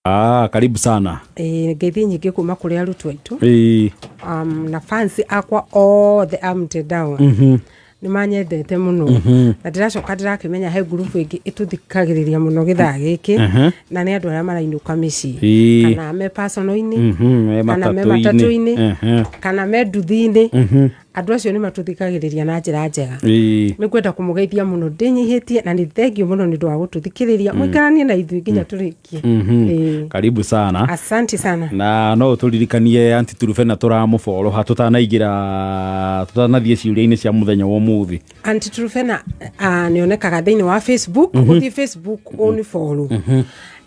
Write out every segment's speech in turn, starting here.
Karibu sana. Ngeithi nyingi kuma kuri arutwo aitu. Na fans akwa all the armed down. Ni manyendete muno. Na ndiracoka ndirakimenya he group ingi ituthikagiriria muno githaa giki na ni andu aria marainuka mici kana me personal-ini kana me matatu-ini kana me nduthi-ini andu acio ni matuthikagiriria na njira njega. Ni kwenda kumugeithia muno ndinyihitie na ni thengio muno ni ndwa gututhikiriria muikaranie na ithui nginya turikie. Karibu sana. Asante sana. Na no turirikanie Aunty Trufena turamufollow hatutanaingira tutanathie ciuria-ini cia muthenya wa muthi. Aunty Trufena nionekaga thiini wa Facebook, uthi Facebook oni follow.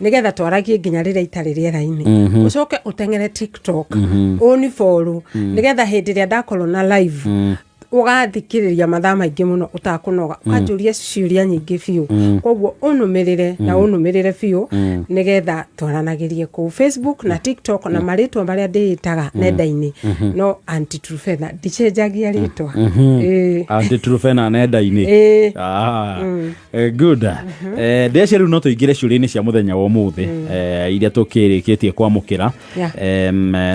Nigetha twaragie nginya rira itari riera-ini. Ucoke utengere TikTok oni follow. Nigetha hindi ria ndakorwo na live ugathikiriria mathaa maingi muno utakunoga ukanjuria ciuria nyingi biu. Koguo unumirire na unumirire biu nigetha twaranagirie ku Facebook na TikTok na maritwa maria ndiitaga nenda-ini no Aunty Trufena ndicenjagia ritwa. Aunty Trufena nenda-ini. Good. Ndece riu no tuingire ciuria-ini cia muthenya wa muthi iria tukirikitie kwamukira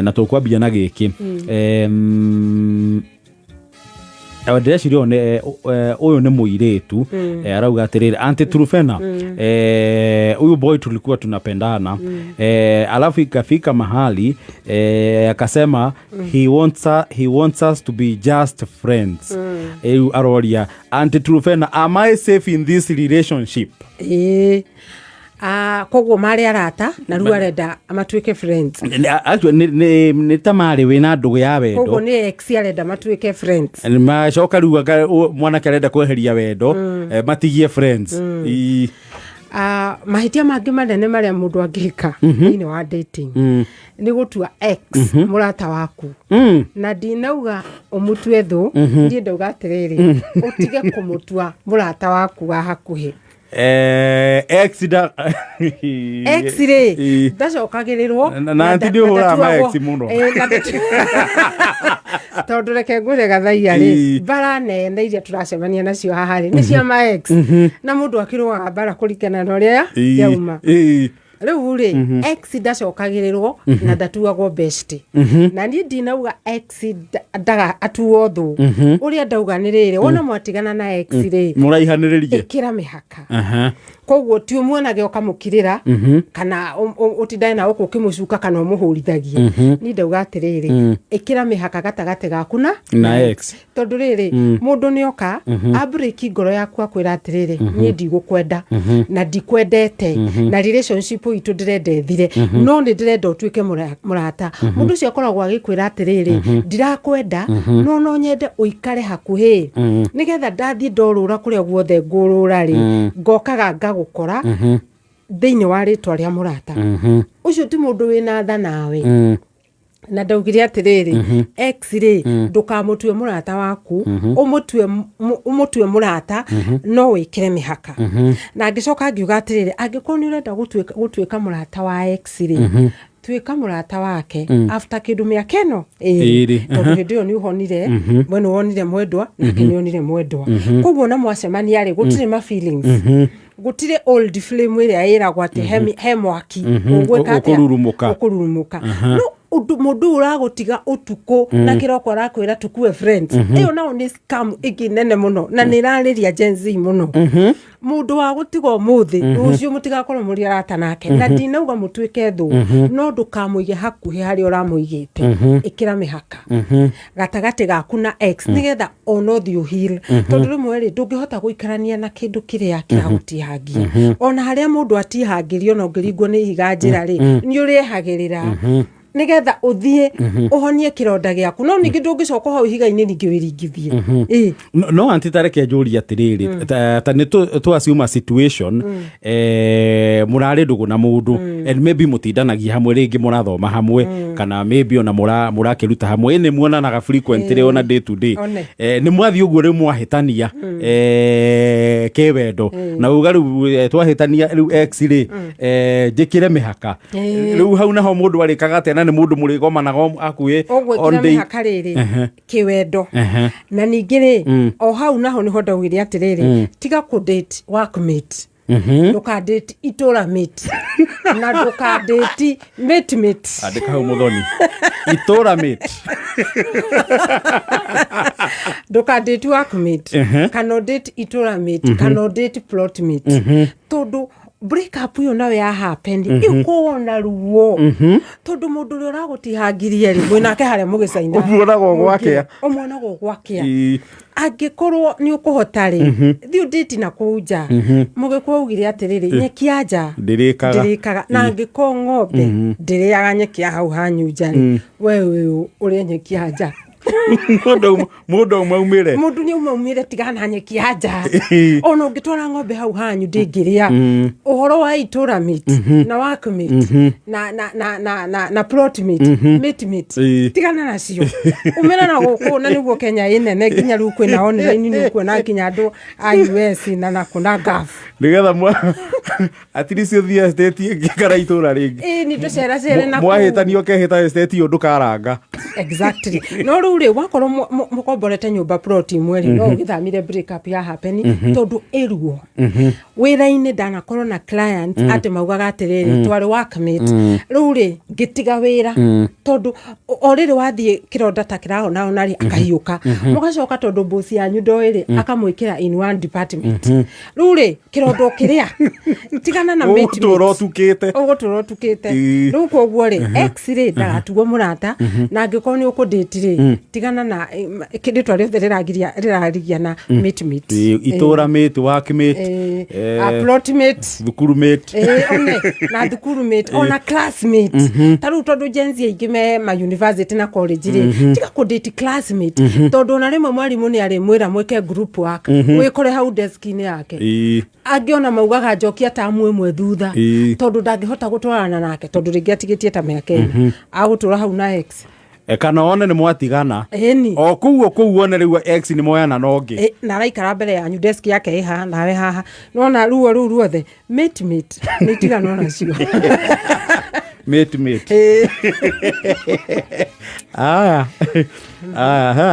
na tukwambia na giki. Ndecirio uyu ni muiretu arauga atiriri Aunty Trufena huyu boy tulikuwa tunapendana alafu ikafika mahali akasema he wants us to be just friends. Aroria Aunty Trufena, am I safe in this relationship? Koguo mari arata na ru arenda amatuike friends. Ni tamari wina ndugu ya wendo. Koguo ni ex arenda matuike friends. Ni macoka ru mwana karenda kweheria wendo matigie friends. Mahitia mangi manene maria mundu angika ni wa dating ni gutua ex murata waku na dinauga umutwe thu ndie ndauga atiriri utige kumutua murata waku wa hakuhi. X-ray ndacokagirirwo na ndio hura ma X muno tondu reke ngure gathaia ri bara nene iria turacemania nacio haha ri ni cia ma X na mundu akirwaga bara kurikana na uria yauma. Riu ri X ndacokagirirwo na ndatuagwo best na ni ndinauga X ndaga atuo thu uria ndauga ni riri wona mwatigana na X ri muraihaniririe ikira mihaka. Koguo ti umuonage ukamukirira kana utindane na uko kimucuka kana umuhurithagie. Ni ndauga atiriri ikira mihaka gatagate gaku na X tondu riri mundu ni oka abreaki ngoro yaku akwira atiriri ni ndigukwenda na ndikwendete na relationship itu ndirenda ethire no ni ndirenda utuike murata. Mundu cio akoragwo agikwira atiriri ndirakwenda no nyende uikare hakuhi nigetha ndathie ndorura kuria guothe ngurura ri ngokaga ngagukora thiini wa ritwa ria murata. Ucio ti mundu wina tha nawe na ndaugire atiriri X ri ndukamutue murata waku umutue murata no wikire mihaka. Na ngicoka ngiuga atiriri angikorwo ni urenda gutuika murata wa X ri tuika murata wake after kindu miakeno tondu hindi yo ni uhonire mwene wonire mwendwa na kinionire mwendwa. Koguo na mwacemania ri gutire ma feelings gutire old flame iria iragwa ati he mwaki ukururumuka no mundu uragutiga utuku na kiroko arakwira tukue friends iyo nao ni scam ikinene muno na nirariria Gen Z muno. Mundu wa gutiga muthi ucio mutigakorwo muri arata nake na ndinauga mutuike thu no ndukamuige hakuhi hari uramuigite ikira mihaka gatagati gaku na X nigetha onoth you heal tondu rimwe ri ndungihota guikarania na kindu kiria kiragutihangia ona haria mundu atihangirio no ngiringwo ni ihiga njira ri ni urihagirira nigetha uthie uhonie kironda giaku no ningi ndungicoka hau higa-ini ningi wiringithie. No Aunty tareke njuri atiriri ta ni tu assume situation murari ndugu na mundu and maybe mutindanagia hamwe ringi murathoma hamwe kana maybe ona murakiruta hamwe ni muonanaga frequently ona day to day ni mwathi uguo ri mwahitania kewendo na ugaru twahitania riu X ri njikire mihaka riu hau naho mundu arikaga atena ni mundu murigomanaga akuye on day hakariri kiwendo na ningire o hau naho ni honda ugiri atiriri tiga ku date workmate ndukadate itura mate na ndukadate mate andika hau muthoni itura mate ndukadate workmate kana date itura mate kana date plot mate tondu break up yo nawe ya happen ikuona ruo tondu mundu uri uragutihangirie ri mwinake haria mugicaina omwonago gwakia angikorwo ni ukuhota ri thiu date na kuja mugikwo ugire atiriri nyekia nja ndirikaga na angiko ng'ombe ndiriaga nyekia hau hanyuja wewe uri nyekia nja mundu maumire mundu ni maumire tigana nyekia nja ona ungitwara ng'ombe hau hanyu ndingiria uhoro wa itura meat na work meat na plot meat tigana nacio umena na guku na niguo Kenya inene nginya riu kwina online ni kuona nginya andu a US na kuna gaf nigetha atiricio thia state ngikara itura ringi ni ndocera cere na mwahitanio kehita state undu karanga exactly no ruri wakorwo mukomborete nyumba plot imwe no ugithamire break up ya happen tondu eruo wira-ini ndanakorwo na client ati maugaga atiriri twari workmate ruri ngitiga wira tondu oriri wathie kironda ta kirahona onari akahiuka mugacoka tondu boss yanyu ndoiri akamwikira in one department ruri kirondo kiria tigana na mate uguturo tukite riu koguo ri x-ray ndaratugo murata na angiko ni ukudate ri tigana na kiditwa riothe riragiria na mate itura mate workmate plot mate thukuru mate na thukuru mate ona classmate taru tondu jenzi igime ma university na college ri tiga kudate classmate tondu na rimwe mwarimu ni ari mwira mwike group work wikore hau desk ni yake agiona maugaga njokia tamu imwe thutha tondu ndangihota gutwarana nake tondu ringi atigitie ta meke agutura hau na x kana one ni mwatigana o kuo one riu x ni moyana nongi na raikara mbere yanyu desk yake iha nawe haha nona ruo ruothe mate ni tigana nacio mate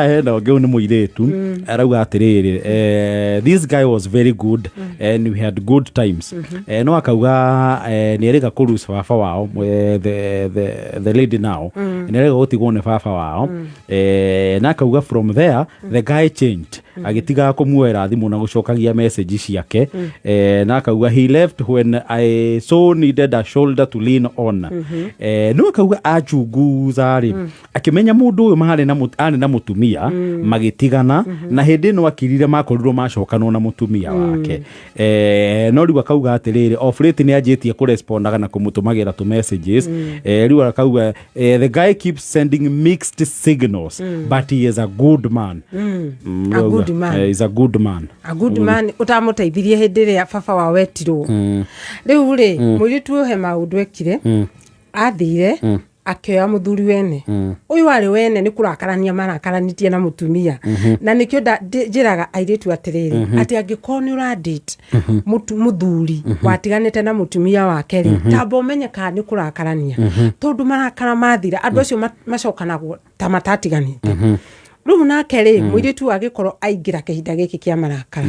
hena ngeu ni muiretu arauga atiriri this guy was very good and we had good times no akauga ni erega kurus baba wao the lady now ni erega gutigwo ni baba wao na akauga from there the guy changed agitiga kumuera thimu na gucokagia message ciake na akauga he left when I so needed a shoulder to lean on no akauga achunguza ri akimenya mundu uyu mahari na mutumia magitigana na hindi no akirire makorirwo macokanwo na mutumia wake no riu akauga atiriri of late ni ajitie ku respondaga na kumutumagira tu messages riu akauga the guy keeps sending mixed signals but he is a good man is a good man utamuteithirie hindi ria baba wa wetirwo riu ri muritu he maundu ekire athire akioya muthuri wene uyu ari wene ni kurakarania marakaranitie na mutumia na nikio njiraga airitu atiriri ati angiko ni uradate muthuri watiganite na mutumia wake ri tambo menyeka ni kurakarania tondu marakara mathira andu acio macokanagwo ta matatiganite riu nake ri muiritu agikorwo aingira kihinda giki kia marakara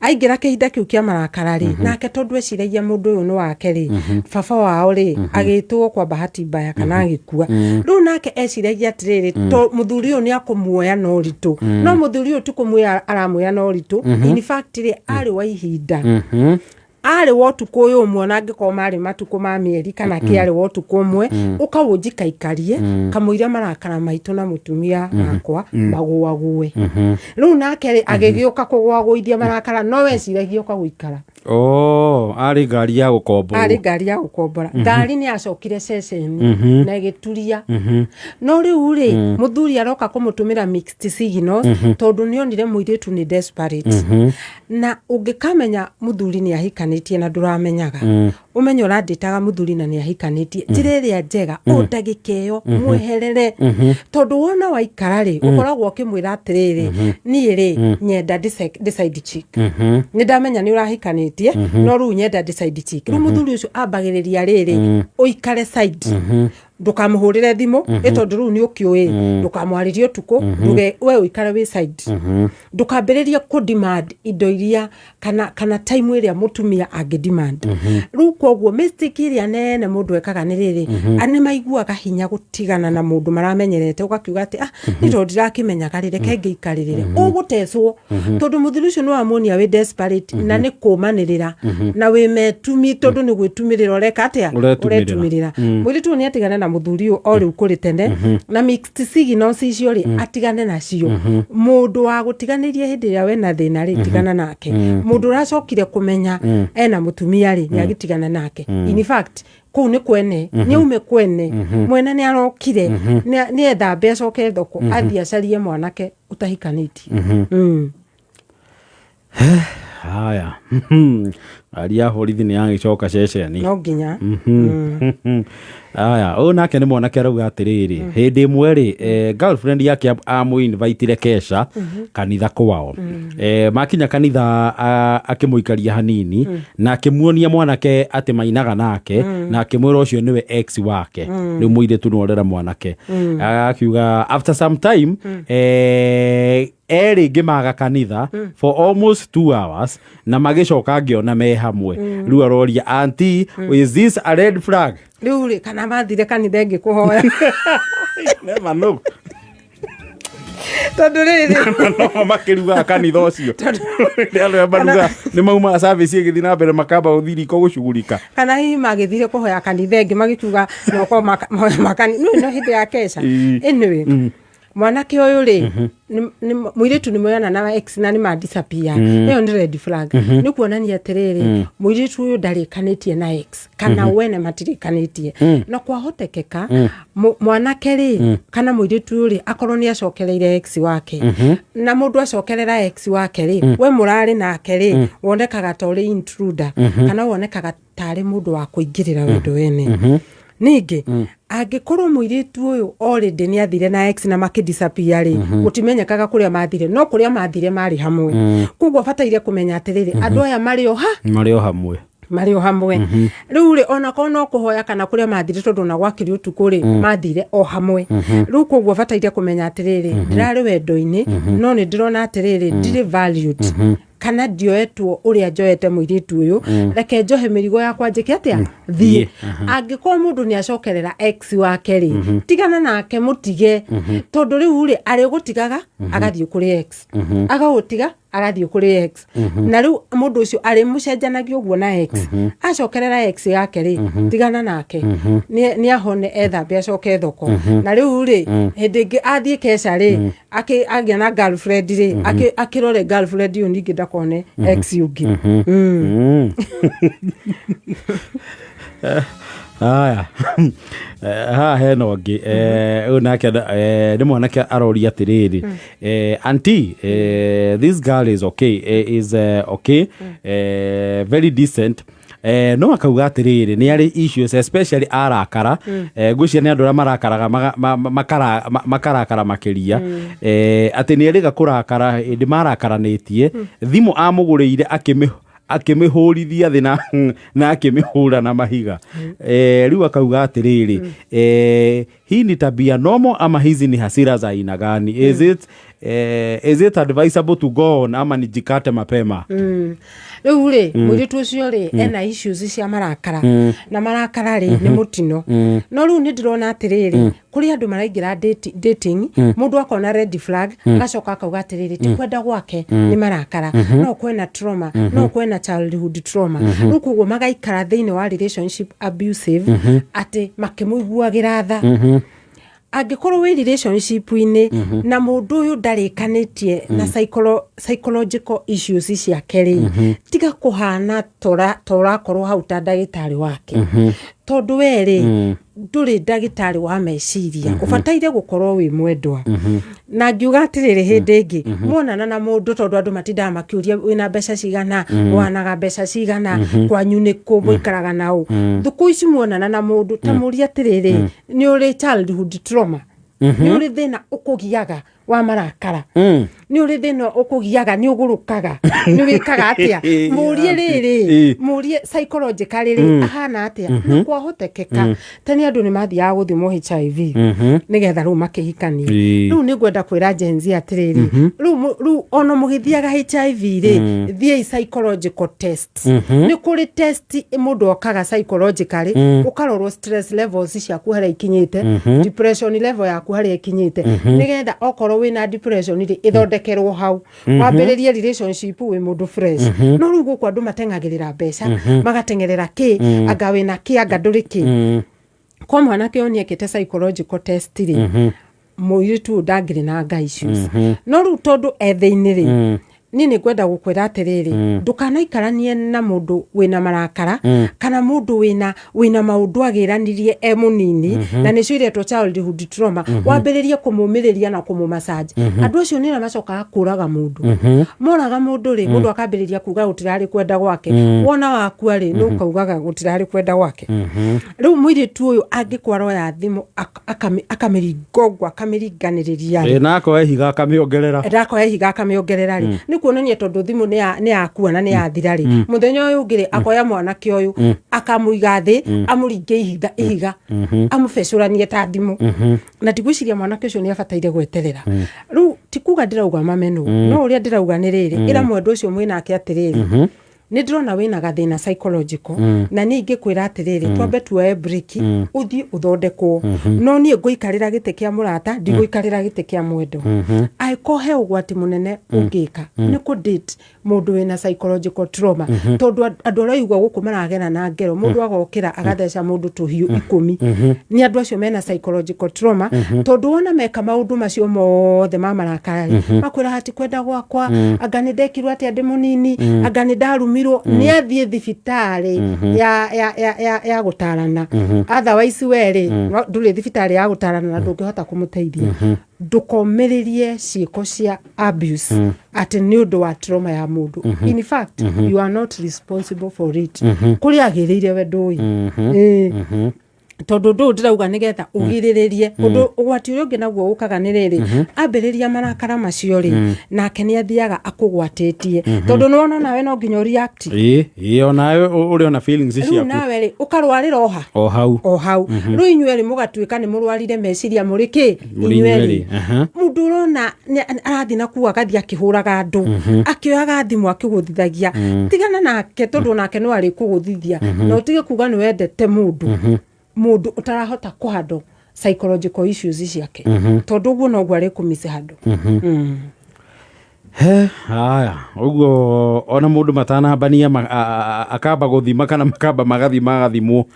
aingira kihinda kiu kia marakara ri nake tondu eciragia mundu uyu ni wake ri baba wao ri agitwo kwa bahati mbaya kana agikua riu nake eciragia atiriri muthuri uyu ni akumuoya no ritu no muthuri uyu tukumuoya aramuoya no ritu in fact ri ari wa ihinda ari wotuko uyu mwana angiko mari matuko ma mieri kana kiari wotuko umwe ukawujika ikarie kamuira marakara maitu na mutumia wakwa maguague riu nake agigioka kugwaguithia marakara no weciragia ukagwikara ari ngari ya gukombora ngari ni acokire session na igituria no riu ri muthuri aroka kumutumira mixed signals tondu ni onire muiritu ni desperate na ungikamenya muthuri ni ahikanitie na nduramenyaga umenyo raditaga muthuri na ni ahikanitie njiriria njega ndagikeyo mweherere tondu wona waikara ri ukoragwo kimwira atiriri ni ri nyenda decide chick ni ndamenya ni urahikanitie no ru nyenda decide chick ru muthuri ucio ambagiriria riri uikare side ndukamuhurire thimu itondu riu ni ukiui ndukamwaririe utuku nduge we uikare wi side ndukambiririe ku demand indo iria kana time iria mutumia angi demand riu koguo mistake iria nene mundu ekaga ni riri ani maiguaga hinya gutigana na mundu maramenyerete ugakiuga ati nito ndirakimenyaga rire kenge ikaririre ugutecwo tondu muthuri ucio no amonia we desperate na ni kumanirira na we metumi tondu ni gwitumирira ureka atia uretumirira mwiri tu ni atigane na muthuri o riu kuri tene na mixed signals icio ri atigane nacio mundu wa gutiganirie hindi ya we na thina ri tigana nake mundu uracokire kumenya ena mutumia ri ni agitigana nake in fact ku ni kwene ni ume kwene mwene ni arokire ni etha mbeca oke thoko athia carie mwanake utahikaniti haya aria horithi ni agicoka ceceni no nginya aya o nake ni mwanake arauga atiriri hindi imwe ri girlfriend yake amuinvitire Kesha kanitha kwao makinya kanitha akimuikaria hanini na akimuonia mwanake ati mainaga nake na akimwira ucio niwe ex wake ni muiretu norera mwanake akiuga after some time eri ngimaga kanitha for almost 2 hours na magicoka ngiona me hamwe riu aroria auntie is this a red flag riu ri kana mathire kanitha ngikuhoya never know tondu riri no makiruga kanitha ucio ndio baruga ni mauma service igithi na mbere makamba uthiri ko gucugurika kana hihi magithire kuhoya kanitha ngi magikuga no ko makani no hindi ya Kesha anyway mwanake uyu ri muiritu ni moyana na ex na ni ma disappear iyo ni red flag ni kuonania atiriri muiritu uyu ndarikanitie na ex kana wene matirikanitie na kwa hotekeka mwanake ri kana muiritu uyu ri akorwo ni acokereire ex wake na mundu acokerera ex wake ri we murari nake ri wonekaga ta uri intruder kana wonekaga tari mundu wa kuingirira wendo wene ningi angikorwo muiritu uyu already ni athire na ex na makidisappear ri gutimenyekaga kuria mathire no kuria mathire mari hamwe koguo bataire kumenya atiriri andu aya mari o hamwe riu ri ona ko no kuhoya kana kuria mathire tondu na gwakiri utuku ri mathire o hamwe riu koguo bataire kumenya atiriri ndirari wendo-ini no ni ndirona atiriri ndiri valued kana ndioetwo uria njoete muiritu uyu reke njohe mirigo yakwa njike atia thie angikorwo mundu ni acokerera ex wake ri tigana nake mutige tondu riu ri ari gutigaga agathie kuri ex agagutiga agathie kuri ex na riu mundu ucio ari mucenjanagia uguo na ex acokerera ex yake ri tigana nake ni ahone etha mbe acoke thoko na riu ri hindi ngi athie Kesha ri agia na girlfriend ri akirore girlfriend yu ningi ndakone ex yugi aya hena ongi unake ni mwanake aroria atiriri auntie this girl is okay okay very decent no akauga atiriri ni ari issues especially arakara gucia ni andu ra marakaraga makarakara makiria ati ni eriga kurakara ndi marakaranitie thimu amuguriire akimihurithia thi na akimihura na mahiga riu akauga atiriri hii ni tabia normal ama hizi ni hasira za aina gani is it advisable to go on ama nijikate mapema riu ri muiritu ucio ri ena issues cia marakara na marakara ri ni mutino no riu ni ndirona atiriri kuri andu maraingira dating mundu akona red flag gacoka akauga atiriri ti kwenda gwake ni marakara no kwena trauma no kwena childhood trauma nukugo magaikara thiini wa relationship abusive ati makimuiguagira tha angikorwo wi relationship-ini na mundu uyu ndarikanitie na psychological issues ciake ri tiga kuhana tora korwo hau ta ndagitari wake tondu weri nduri ndagitari wa meciria ubataire gukorwo wi mwendwa na ngiuga atiriri hindi ingi muonana na mundu tondu andu matindaga makiuria wina mbeca cigana wanaga mbeca cigana kwanyu ni ku muikaraga nau thuku ici muonana na mundu tamuria atiriri ni uri childhood trauma ni uri thina ukugiaga wa marakara ni uri thina ukugiaga ni ugurukaga ni wikaga atia murie riri murie psychologically ri ahana atia kwa hotekeka tani andu ni mathia guthimo HIV nigetha ru makihikani ru ni gwenda kwira genzi atiriri ru ono mugithiaga HIV ri thie psychological test ni kuri test mundu okaga psychologically ukarorwo stress levels ciaku haria ikinyite depression level yaku haria ikinyite nigetha okorwo wina depression ri ithondekerwo hau wambiririe relationship wi mundu fresh no ru guku andu matengagirira mbeca magatengerera ki anga wina ki anga nduri ki kwa mwana ke oni ekete psychological test ri muiritu ndangiri na anga issues no ru tondu ethe-ini ri nini gwenda gukwira atiriri ndukanaikaranie na mundu wina marakara kana mundu wina maundu agiranirie munini na nicio iretwo childhood trauma wambiririe kumumiriria na kumumassage andu acio ni macoka kuraga mundu moraga mundu ri mundu akambiriria kuga gutirari kwenda gwake wona waku ari no kaugaga gutirari kwenda gwake riu muiritu uyu angikwarwo ya thimu akamirigongo akamiringaniriria nako ehiga akamiongerera ri kuonania tondu thimu ni akua na ni athira ri muthenya uyu ngiri akoya mwana ke uyu akamuiga thi amuringe ihiga amufecuranie ta thimu na tigwiciria mwana ke ucio ni abataire gweterera ru tikuga ndirauga mamenu no uria ndirauga ni riri ira mwendu ucio mwinake atiriri ni ndirona wina gathina psychological na ni ingikwira atiriri twambe tuoe break uthie uthondekwo no ni nguikarira gite kia murata ndiguikarira gite kia mwendo aikohe ugwati munene ungika ni ku date mundu wina psychological trauma tondu andu araigwa guku maragena na ngero mundu agokira agatheca mundu tuhiu 10 ni andu acio mena psychological trauma tondu wona meka maundu macio mothe mamarakari makwira hati kwenda gwakwa anga ni ndekirwo ati ndi munini anga ni ndarumi ni athie thibitari ya gutarana otherwise weri nduri thibitari ya gutarana na ndungihota kumuteithia ndukomiririe ciiko cia abuse ati ni undu wa trauma ya mundu in fact you are not responsible for it kuri agirire we ndui tondu ndu ndirauga nigetha ugiriririe undu ugwati uria ungi naguo ukaga ni riri ambiriria marakara macio ri nake ni athiaga akugwatitie tondu nuona nawe no nginya react nawe uri ona feelings ciaku nawe ri ukarwarira o hau ru inyueri mugatuika ni murwarire meciria muri ki inyueri mundu urona arathi na kuwa gathi akihuraga andu akioyaga thimu akiguthithagia tigana nake tondu nake no ari kuguthithia no utige kuga ni wendete mundu utarahota kuhando psychological issues ciake tondu guo no gware kumisi hando haya uguo ona mundu matanambania akamba guthima kana makamba magathimwo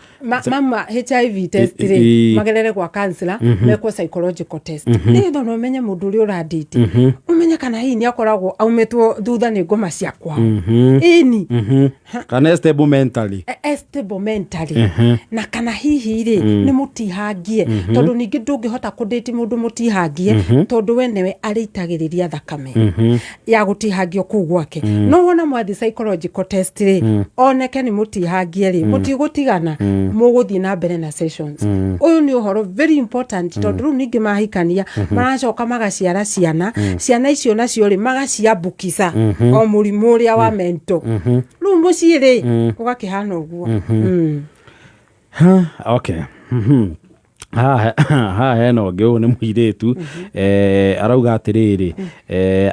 mama HIV test ri magerere kwa counselor meko psychological test ni no menye mundu uri uradite umenye kana hii ni akoragwo aumetwo thutha ni ngoma ciakwa ini kana stable mentally na kana hihi ri ni mutihangie tondu ningi ndungihota kudate mundu mutihangie tondu we newe aritagiriria thakame ya gutihagio ku gwake no wona mwathi psychological test ri oneke ni mutihagie ri mutigutigana muguthi na mbere na sessions uyu ni uhoro very important tondu ningi mahikania maracoka magaciara ciana icio nacio ri magaciambukisa o murimu uria wa mento ru mucii ri ugakihana uguo okay heno ngeu ni muiretu arauga atiriri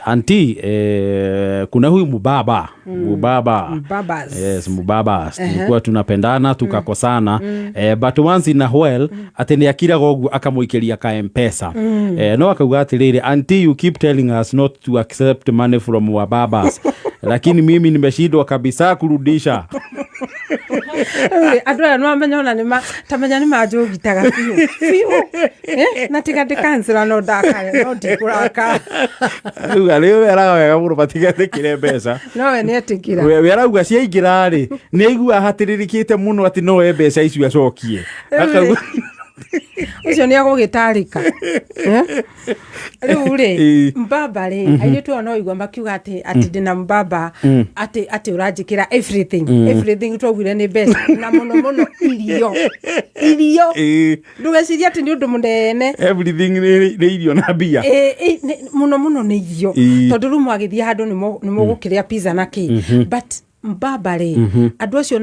anti kuna huyu mubaba yes mubaba tulikuwa tunapendana tukakosana but once in a while atene akira gogu akamuikiria ka M-Pesa no akauga atiriri anti you keep telling us not to accept money from mubabas lakini mimi nimeshindwa kabisa kurudisha adwa no amenyona ni tamenya ni majogitaga fiu na tigate cancel no dakare no dikuraka uga leo weraga wega muru batigate kire mbeca no we ni atikira we werauga ciaingira ri ni igua hatiririkite muno ati no mbeca icio acokie akauga ucio ni agugitarika riu ri mbaba ri airitu ono igwa makiuga ati ndina mbaba ati uranjikira everything twogwire ni best na muno irio ndugeciria ati ni undu munene everything ni irio na bia muno ni irio tondu rumu agithia handu ni mugukiria pizza na ki but mbaba ri andu acio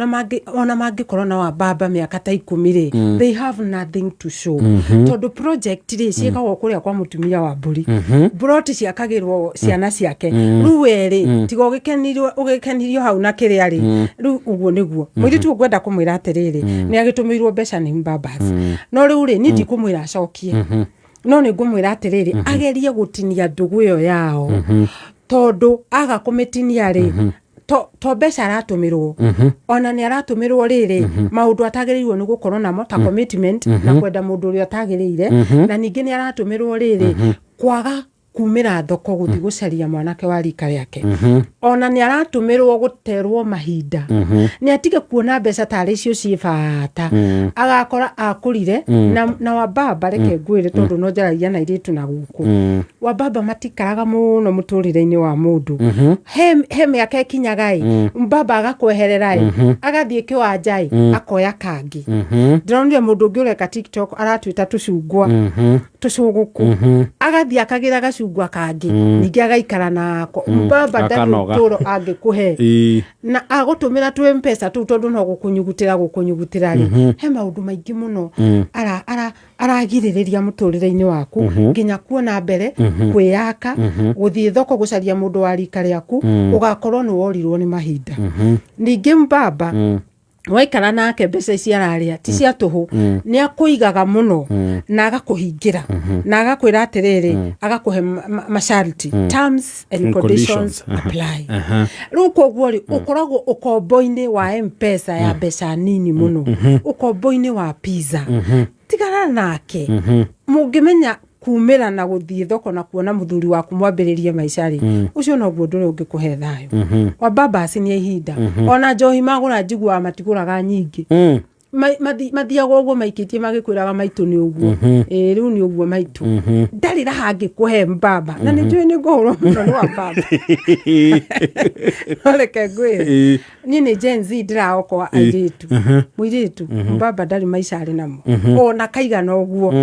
ona mangikorwo na wa mbaba miaka ta 10 ri they have nothing to show tondu project ri ciekagwo kuria kwa mutumia wa mburi broti ciakagirwo ciana ciake riu ri tigo ugikenirio hau na kiria ri riu uguo niguo mwiritu ngwenda kumwira atiriri ni agitumirwo mbeca ni mbabas no riu ri ni ndikumwira acokie no ni ngumwira atiriri agerie gutinia ndugu yo yao tondu aga kumitinia ri to mbeca aratumirwo ona ni aratumirwo riri maundu atagirirwo ni gukorwo namo ta commitment na kwenda mundu uri atagiririre na ningi ni aratumirwo riri kwaga kumira thoko guthi gucaria mwanake wa rika yake ona ni aratumirwo guterwo mahinda ni atige kuona mbeca tari cio cibata agakora akurire na wa baba reke ngwire tondu no njaragia na iritu na guku wa baba matikaraga muno muturire-ini wa mundu he miaka ikinyagai baba agakweherera agathie kiwanjai akoya kangi ndironire mundu ungi ureka TikTok aratwita tucungwa tucuguku agathie akagira gacungwa kangi ningi agaikara nako baba ndaguturo angikuhe na agutumira tu mpesa tu tondu no gukunyugutira ri he maundu maingi muno aragiririria muturire-ini waku nginya kuona mbere kwiyaka guthie thoko gucaria mundu wa rika riaku ugakorwo ni worirwo ni mahinda ningi mbaba waikara nake mbeca ici araria ti cia tuhu ni akuigaga muno na agakuhingira na agakwira atiriri agakuhe masharti terms and conditions apply ruko guori ukoragwo ukombo-ini wa mpesa ya mbeca nini muno ukombo-ini wa pizza tigara nake mungimenya kumira na guthie thoko na kuona muthuri waku mwambiririe maisha ri ucio no guo ndure ungikuhe thayo wa baba asinie ihinda ona njohi magura njigua matiguraga nyingi mathiaga uguo maikitie magikwiraga maitu ni uguo riu ni uguo maitu ndari ra hangi kuhe mbaba na ni njui ni ngoro muno ni wa baba oleke ngwire ni Gen Z ndiraokwa airitu muiritu mbaba ndari maisha ari namo ona kaiga no uguo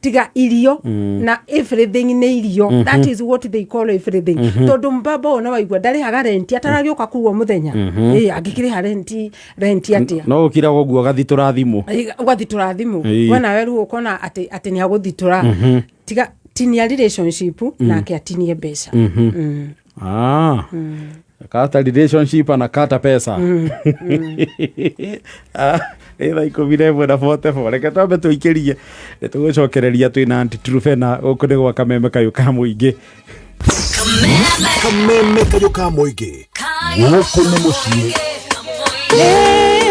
tiga irio na everything ni irio that is what they call everything tondu mbaba ona waigua ndari haga renti ataragioka kuwo muthenya angikire ha renti atia no ukira guo gathitura thimu wena weru ukona ati ni aguthitura tiga tinia relationship na ke atinie mbeca kata relationship na kata pesa eitha ikumire mwe na bote reke twambe tuikirie tugucokereria twina Anti-Truphena guku ni gwa kameme kayu ka muingi guku ni mucii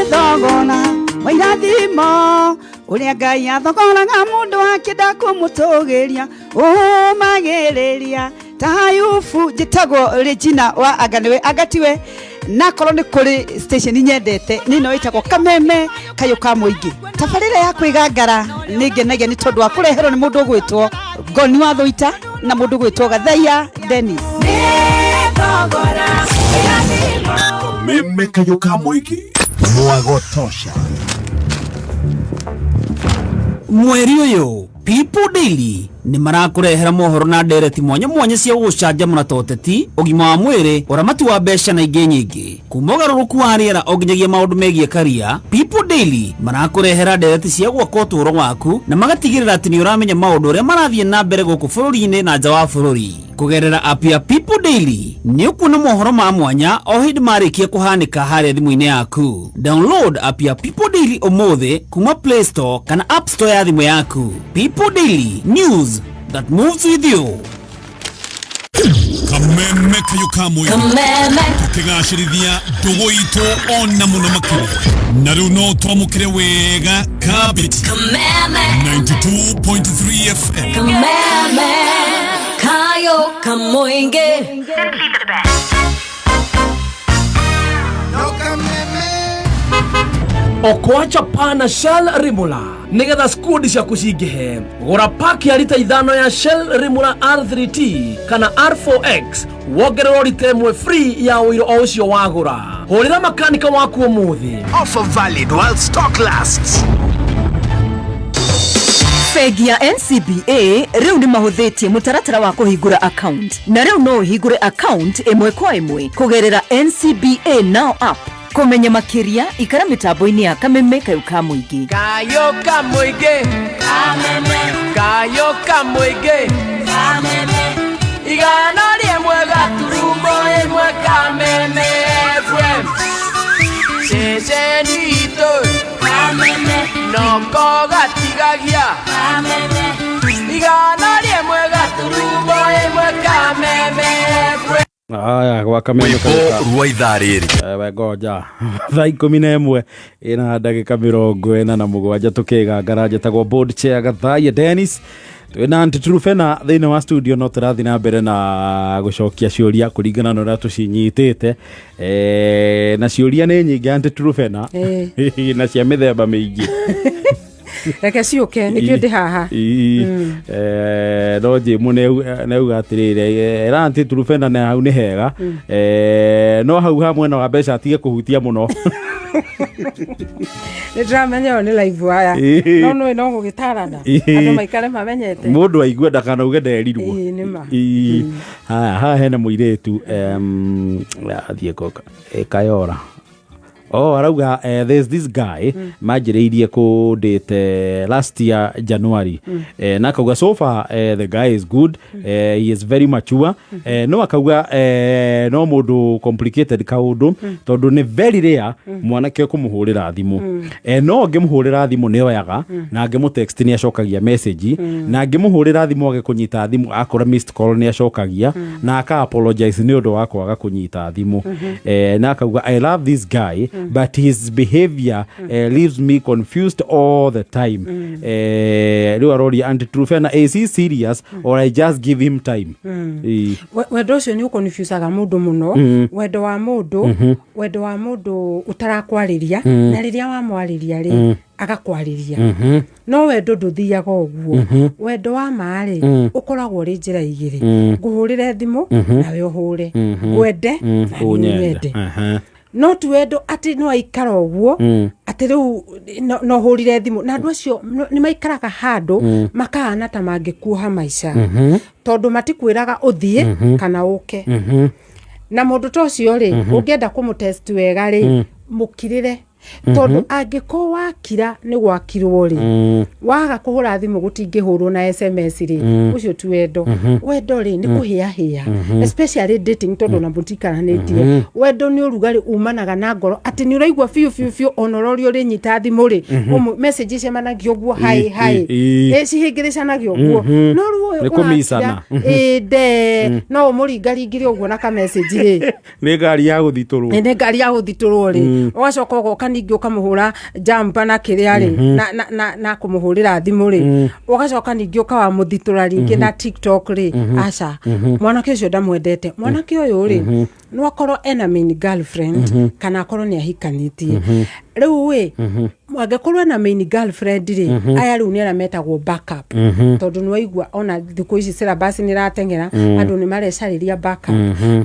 thogona wairathimo uria Ngai athogoraga mundu akenda kumutugiria umagiriria tayufu njitagwo Regina wa Aganiwe agatiwe nakorwo ni kuri station nyendete nino itagwo kameme kayu ka muingi tabarira ya kwigangara ningenagia ni tondu wa kureherwo ni mundu gwitwo Ngoni wa Thuita na mundu gwitwo Gathaia Dennis kameme kayu ka muingi mwagotosha mweri uyu People Daily ni marakurehera mohoro na ndereti mwanya cia gucanjamũra toteti ũgima wa mwĩrĩ ũramati wa mbeca na ingĩ nyingĩ kuma ũgarũrũku wa rĩera onginyagia maũndũ megiĩ karia. People Daily marakurehera ndereti cia gwaka ũtũũro waku na magatigĩrĩra atĩ nĩ ũramenya maũndũ ũrĩa marathiĩ na mbere gũkũ bũrũri-inĩ na nja wa bũrũri. Kugerera app ya People Daily ni ũkuona mohoro ma mwanya o hĩndĩ marĩkia kũhanĩka harĩa thimũ-inĩ yaku. Download app ya People Daily ũmũthĩ kuma Play Store kana App Store ya thimũ yaku. People Daily, news that moves with you. kameme kayu ka muingi tukigacirithia ndugu itu ona muno makiri na riu no twamukire wega kabiti 92.3 FM kameme kayo kamuingi simply the best. No kameme okwacha pana Shell Rimula nigetha skundi cia kucingihe gura paki ya lita 5 ya Shell Rimula R3T kana R4X wongererwo lita 1 free ya uiro o ucio wagura. Hurira makanika waku umuthi. Offer valid while stock lasts. Bengi ya NCBA riu ni mahuthitie mutaratara wa kuhingura account na riu no uhingure account imwe kwa imwe kugerera NCBA Now app. Kumenya makiria ikara mitambo-ini ya Kameme Kayo ka Muingi. Kayo ka Muingi, Kameme. Kayo ka Muingi, Kameme. Igana rimwe gaturumo imwe Kameme FM. Ceceni itu Kameme. Noko gatigagia Kameme. Igana rimwe gaturumo imwe Kameme FM. Aya kwa Kameme rwa ithariri ngoja thaa 11 ina ndagika 47 tukigangara njatagwo board chair Gathai Dennis twina Antitrufena thini wa studio no turathi na mbere na gucokia ciuria kuringana na tucinyitite na ciuria ni nyingi Antitrufena na cia mithemba mingi reke ciuke nikio ndi haha no jimu ne ugatirire era Antitrufena na hau ni hega no hau hamwe na mbeca atige kuhutia muno ni drama ni live waya no gugitarana andu maikare mamenyete mundu aigua ndakana uge nderirwo nima ha hena muiretu athie koka Kayora. Oh, arauga there's this guy majiriirie ku date last year January. Na kauga so far the guy is good. He is very mature. No akauga no mundu complicated kaundu tondu ni very rare mwanake kumuhurira thimu. No ngimuhurira thimu ni oyaga na ngimu text ni acokagia message na ngimuhurira thimu agikunyita thimu akora missed call ni acokagia na aka apologize ni undu wa kwaga kunyita thimu. Na akauga I love this guy but his behavior leaves me confused all the time. Riu arori Antitrufena, is he serious or I just give him time? Wendo ucio ni ukonfusaga mundu muno. Wendo wa mundu utarakwariria na riria wamwariria ri agakwariria no wendo nduthiaga uguo. Wendo wa maari ukoragwo ri njira igiri, nguhurire thimu nawe uhure, gwende na unyende. No tuwendo ati no aikara uguo ati riu no hurire thimu na andu acio ni maikaraga handu makahana ta mangikuha maica tondu matikwiraga uthie kana uke na mundu tocio ri ungienda kumutest wega ri mukirire tondu angiko wakira ni gwakirwo ri waga kuhura thimu gutingihurwo na SMS ri ucio tu wendo ri ni kuhiahia especially dating tondu na butikana netie wendo ni urugari umanaga na ngoro ati ni uraigwa fiu onororio ri nyita thimu ri message cemanagio guo hai cihingirishanagio guo no ruo ni kumisana no umuringaringire uguo na ka message ri ni ngari ya guthiturwo ri ugacoka ningi ukamuhura jumper na kiria ri na kumuhurira thimu ri ugacoka ningi ukawa muthitura ringi na TikTok ri aca mwanake ucio ndamwendete mwanake uyu ri no akorwo ena main girlfriend kana akorwo ni ahikanitie riu we mwangekorwo na main girlfriend ri aya riu ni arametagwo backup tondu ni waigua ona thiku ici syllabus ni ratengera andu ni marecariria backup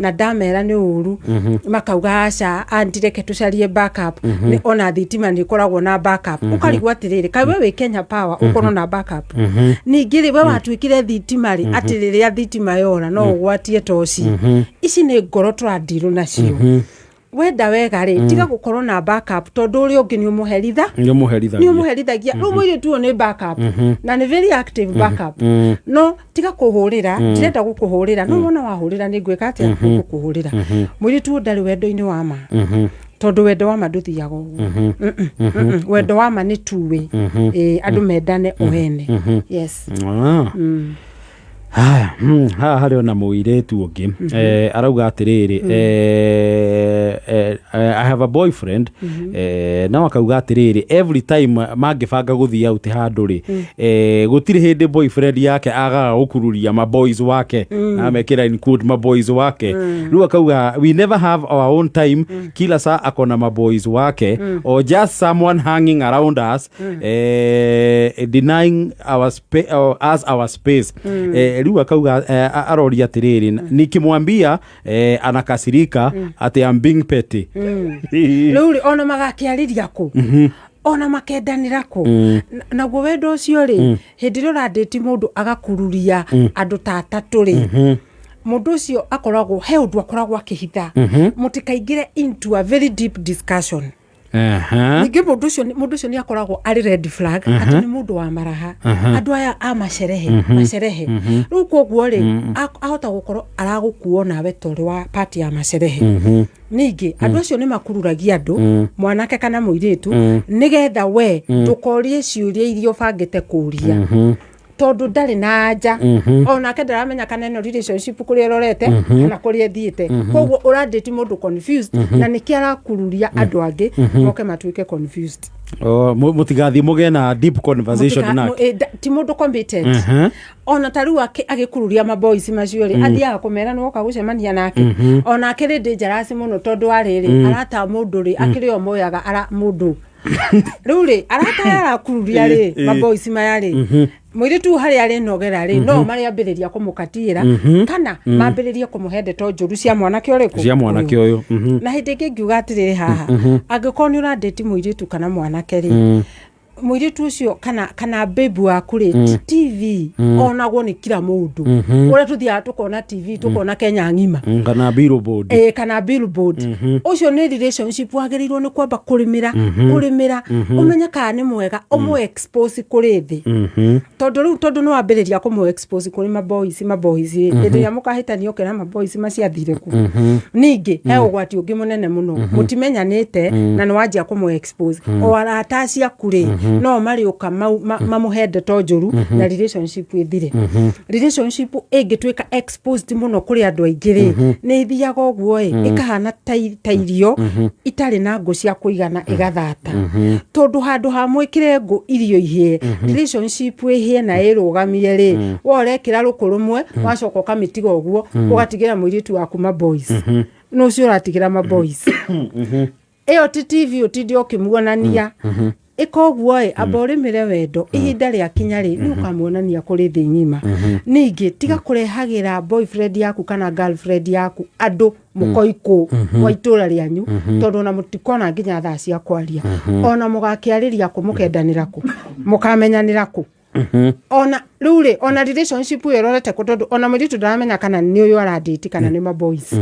na ndamera ni uru makauga aca andireke tucarie backup ni ona thitima ni koragwo na backup ukarigwa atiriri kai we Kenya Power ukono na backup ningi ri we watwikire thitima ri atiriria thitima yora no ugwatie toci ici ni ngoro twandiru nacio wenda wega ri tiga gukorwo na backup tondu uri ungi ni umuherithagia no mwire tu ni backup na ni very active backup no tiga kuhurira direnda gukuhurira no wona wahurira ni gwika atia gukuhurira mwire tu ndari wendo-ini wa ma tondu wendo wa ma nduthiaga uguo wendo wa ma ni two way andu mendane ohene yes harĩ ona mũirĩtu ũngĩ arauga atĩrĩrĩ I have a boyfriend no akauga atĩrĩrĩ every time mangĩbanga gũthiĩ out handũ-rĩ gũtirĩ hĩndĩ boyfriend yake agaga gũkururia maboys wake amekĩra include maboys wake rĩu akauga we never have our own time kila saa akona maboys wake or just someone hanging around us denying us our space rĩu akauga aroria atĩrĩrĩ nikimwambia anakasirika ati I'm being petty rĩu ona magakĩarĩria kũ ona makendanĩra kũ naguo wendo ũcio rĩ hĩndĩ ĩrĩa ũradĩti mũndũ agakururia andũ ta atatũ rĩ mũndũ ũcio akoragwo he ũndũ akoragwo akĩhitha mũtikaingĩre into a very deep discussion ningĩ mũndũ ũcio nĩ akoragwo arĩ red flag atĩ nĩ mũndũ wa maraha andũ aya a macerehe rĩu koguo rĩ ahota gũkorwo aragũkuo nawe tondũ wa party ya macerehe ningĩ andũ acio nĩ makururagia andũ mwanake kana mũirĩtu nĩgetha we ndũkorie ciũria iria ũbangĩte kũria tondu ndarĩ na anja onake ndaramenya kana ĩno relationship kũrĩa rorete kana kũrĩa thiĩte koguo ũradĩti mũndũ confused na nĩkĩ arakururia andũ angĩ moke matuĩke confused mũtigathiĩ mũgĩe na deep conversation nake ti mũndũ competent ona tarĩu agĩkururia maboys macio rĩ athiaga kũmera nĩ woka gũcemania nake ona akĩrĩ dangerous mũno tondũ arĩrĩ arata mũndũ rĩ akĩrĩ o moyaga ara mũndũ rĩu rĩ arata arakururia rĩ maboys maya rĩ mũirĩtu harĩa arĩ nogera rĩ no marĩ ambĩrĩria kũmũkatiĩra kana mambĩrĩria kũmũhe ndeto njũru cia mwanake ũrĩkũ cia mwanake ũyũ na hĩndĩ ĩngĩ ngiuga atĩrĩrĩ haha angĩkorwo nĩ ũrandĩti mũirĩtu kana mwanake rĩ mũirĩtu ũcio kana babe waku rĩ TV onagwo nĩ kila mũndũ ũrĩa tũthiaga tũkona TV tũkona Kenya ng'ima kana billboard kana billboard ũcio nĩ relationship wagĩrĩirwo nĩ kwamba kũrĩmĩra ũmenye kana nĩ mwega ũmũ expose kũrĩ thĩ tondũ nĩ wambĩrĩria kũmũ expose kũrĩ maboys hĩndĩ ĩrĩa mũkahĩtania okena maboys maciathire ku ningĩ he ũgwati ũngĩ mũnene mũno mũtimenyanĩte na nĩ wanjia kũmũ expose o arata ciaku rĩ no mariũka mamuhe ndeto njũru na relationship ĩthire relationship ĩngĩtuĩka exposed mũno kũrĩ andũ aingĩ rĩ nĩ ithiaga ũguo ĩkahana ta irio itarĩ na ngũ cia kũigana ĩgathata tondũ handũ ha mwĩkĩre ngũ irio ihĩe relationship ĩhĩe na ĩrũgamie rĩ worekĩra rũkũ rũmwe wacoka ũkamĩtiga ũguo ũgatigĩra mũirĩtu waku maboys no ũcio ũratigĩra maboys ĩyo ti TV ũtinde ũkĩmuonania ikoguo amba ũrĩmĩre wendo ihinda rĩa kinya rĩ nĩ ũkamuonania kũrĩ thĩ ng'ima ningĩ tiga kũrehagĩra boyfriend yaku kana girlfriend yaku andũ mũkoikũ wa itũra rĩanyu tondũ na mũtikona nginya thaa cia kwaria ona mũgakĩarĩria kũ mũkendanĩra kũ mũkamenyanĩra kũ ona rĩu ona relationship ĩrorete tondũ ona mũirĩtu ndaramenya kana nĩ ũyũ aradĩti kana nĩ maboys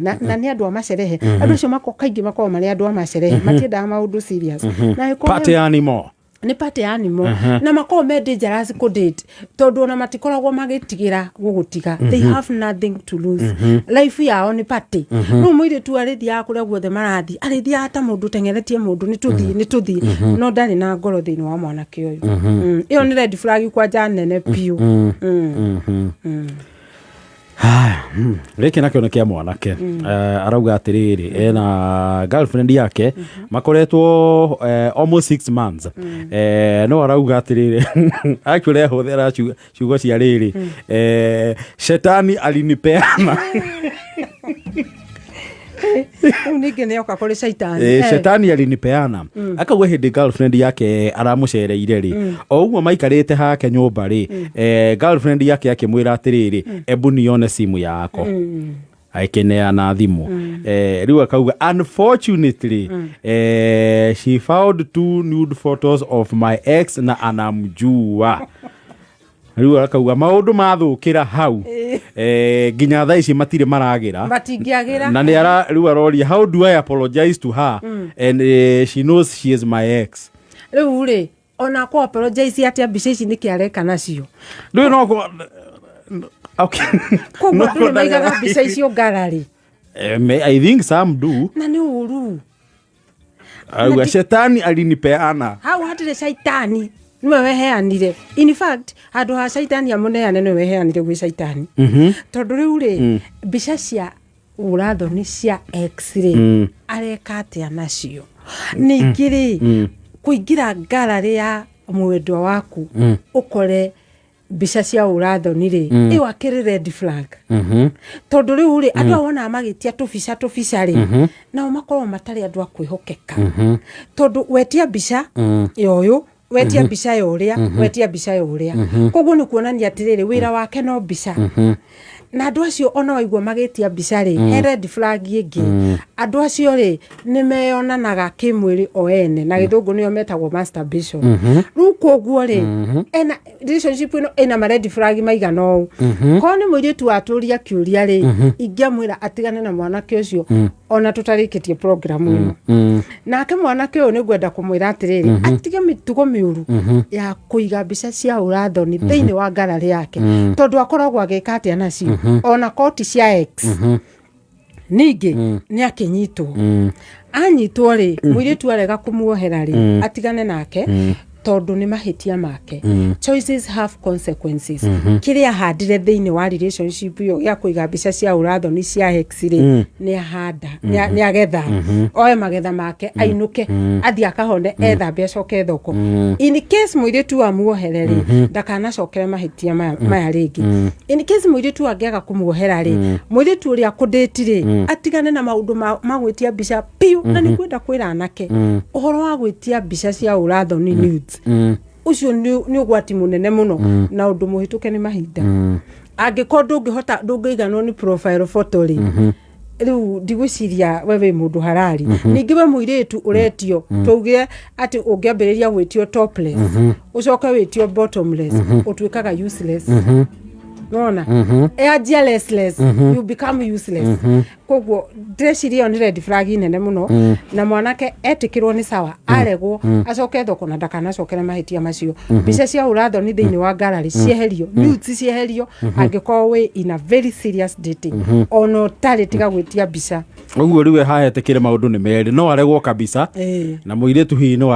na nĩ andũ a macerehe andũ acio kaingĩ makoragwo marĩ andũ a macerehe matiendaga maũndũ serious na party animal nĩ party animal na makoragwo me dangerous kũdate tondũ ona matikoragwo magĩtigĩra gũgũtiga they have nothing to lose life yao nĩ party no mũirĩtu arĩthiaga kũrĩa guothe marathiĩ arĩthiaga ta mũndũ tengeretie mũndũ nĩ tũthiĩ no ndarĩ na ngoro thĩinĩ wa mwanake ũyũ ĩyo nĩ red flag kwanja nene piũ rĩkĩ nakĩo nĩ kĩa mwanake arauga atĩrĩrĩ ena girlfriend yake makoretwo almost 6 months no arauga atĩrĩrĩ actually hũthĩra ciugo cia rĩrĩ shetani alinipeana ningĩ nĩ oka kũrĩ shaitani shetani alinipeana akauga hĩndĩ girlfriend yake aramũcereire rĩ o ũguo maikarĩte hake nyũmba rĩ girlfriend yake akĩmwĩra atĩrĩrĩ ebu nione simu yako aikineana thimũ rĩu akauga unfortunately she found 2 nude photos of my ex na anamjua rĩu akauga maũndũ mathũkĩra hau nginya thaa ici matirĩ maragĩra na nĩ rĩu aroria how do I apologize to her and she knows she is my ex rĩu rĩ ona ko apologize atĩa mbica ici nĩkĩ areka nacio rĩu no okay koguo ndũrĩ maigaga mbica icio ngarari I think some do na nĩ ũru auga shetani alinipeana hau hatirĩ shaitani niwe weheanire. In fact handu ha caitani amuneane niwe weheanire gwĩ caitani. Tondu riu ri mbica cia urathoni cia X-ray areka atia nacio. Ningĩ ri kuingira gallery ya mwendwa waku ukore mbica cia urathoni ri iyo akiri red flag. Tondu riu ri andu awona magitia tubica ri nao makorwo matari andu akwihokeka. Tondu wetia mbica yoyo wetia mbica yoria wetia mbica yoria koguo ni kuonania atiriri wira wake no mbica. Na andu acio ona waigua magitia mbica ri he red flag ingi. Andu acio ri ni meyonanaga kimwiri o ene na githungu nio metagwo masturbation. Riu koguo ri ena relationship ino ina ma red flag maigana ou. Ko ni muiritu waturia kiuria ri ingiamwira atigane na mwanake ucio ona tutarikitie program ino. Nake mwanake uyu ni gwenda kumwira atiriri atige mitugo miuru ya kuiga mbica cia urathoni thiini wa gallery yake tondu akoragwo agika atia nacio ona koti cia X. Ningi ni akinyitwo anyitwo ri muiritu arega kumuohera ri atigane nake tondu ni mahitia make. Choices have consequences. Kiria handire thiini wa relationship yo ya kuiga mbica cia urathoni cia X ri ni ahanda ni agetha oe magetha make ainuke athi akahone ethambe acoke thoko. In case muiritu amuohere ri ndakana cokere mahitia maya ringi. In case muiritu angiaga kumuohera ri muiritu uri akudate ri atigane na maundu magwitia mbica piu na ni kwenda kwira anake uhoro wa gwitia mbica cia urathoni nudes. Ucio ni ugwati munene muno na undu muhituke ni mahinda. Angikorwo ndungihota ndungiganwo ni profile photo ri riu ndigwiciria wewe mundu harari. Ningi we muiritu uretio tugire ati ungiambiriria gwitio topless ucoke witio bottomless utwikaga useless. Nona jealousless you become useless. Koguo dressirio ni red flag nene muno na mwanake etikirwo ni sawa aregwo acoke thoko na ndakana cokere mahitia macio. Mbica cia urathoni thiini wa gallery cieherio nudes cieherio angikorwo we in a very serious dating ono tari tiga gwitia mbica. Uguo riwe haetekire maundu ni meri no aregwo kabisa na muiritu hihi no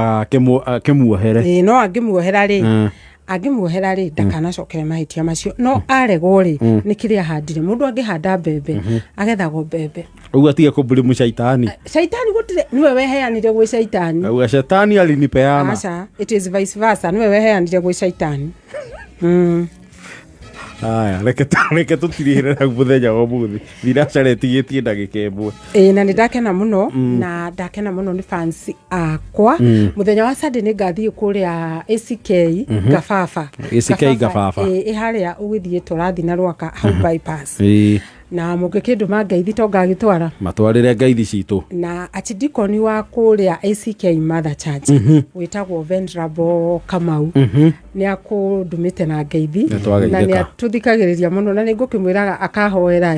akimuohere no angimuohera ri agimuohera ri ndakana cokere mahitia macio no aregwo ri ni kiria handire mundu angihanda mbembe agethagwo mbembe. Uguo atige kumburi mushaitani gutire niwe weheanire gwi shaitani. Uguo shaitani alinipeana. Acha it is vice versa niwe weheanire gwi shaitani. Aya reke tutirire na muthenya wa muthi thiracara tigitie ndagika imwe. Na ndakena muno na ndakena muno ni fans akwa. Muthenya wa Sunday ni ngathie kuria ACK Gafafa. ACK Gafafa haria ugithie turathi na rwaka hau bypass. Na mugekindu mangeithi to ngagitwara matwarire ngeithi citu na archdeacon wa kuria ACK Mother Church witagwo Venerable Kamau ni akundumite na ngeithi na ni atuthikagiriria muno na ningukimwiraga akahoera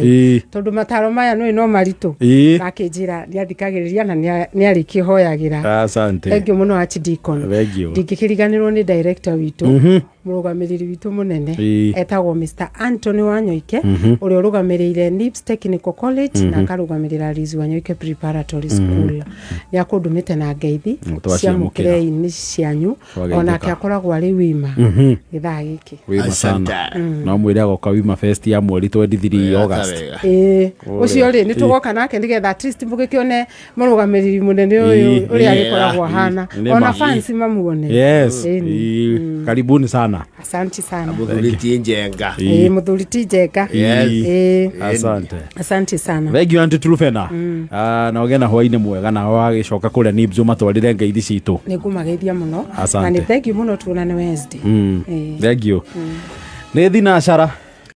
tondu mataro maya no maritu akinjira ni athikagiriria na ni ariki hoyagira. Asante thank you muno archdeacon. Ndingikiriganirwo ni director witu murugamiriri witu munene etagwo Mr Anthony Wanyoike uri urugamirire NIPS Technical College na akarugamirira Lizu Wanyoike Preparatory School. Ni akundumite na ngeithi cia mukire ni cianyu ona akoragwo ari wima githaa giki wima sana na mwire agoka wima fest ya mweri 23 August. Ucio ri ni tugoka nake ndigetha at least mugikione murugamiriri munene uyu uri agikoragwo hana ona fans mamuone. Yes karibuni sana. Asante sana. Muthuriti njenga. Muthuriti njenga. Asante sana. Thank you Auntie Trufena. Na ogena hwaine mwega na wagicoka kuria nibzo matwarire ngeithi citu. Nigumageithia muno. Na ni thank you muno tuonane Wednesday. Thank you. Ni thina cara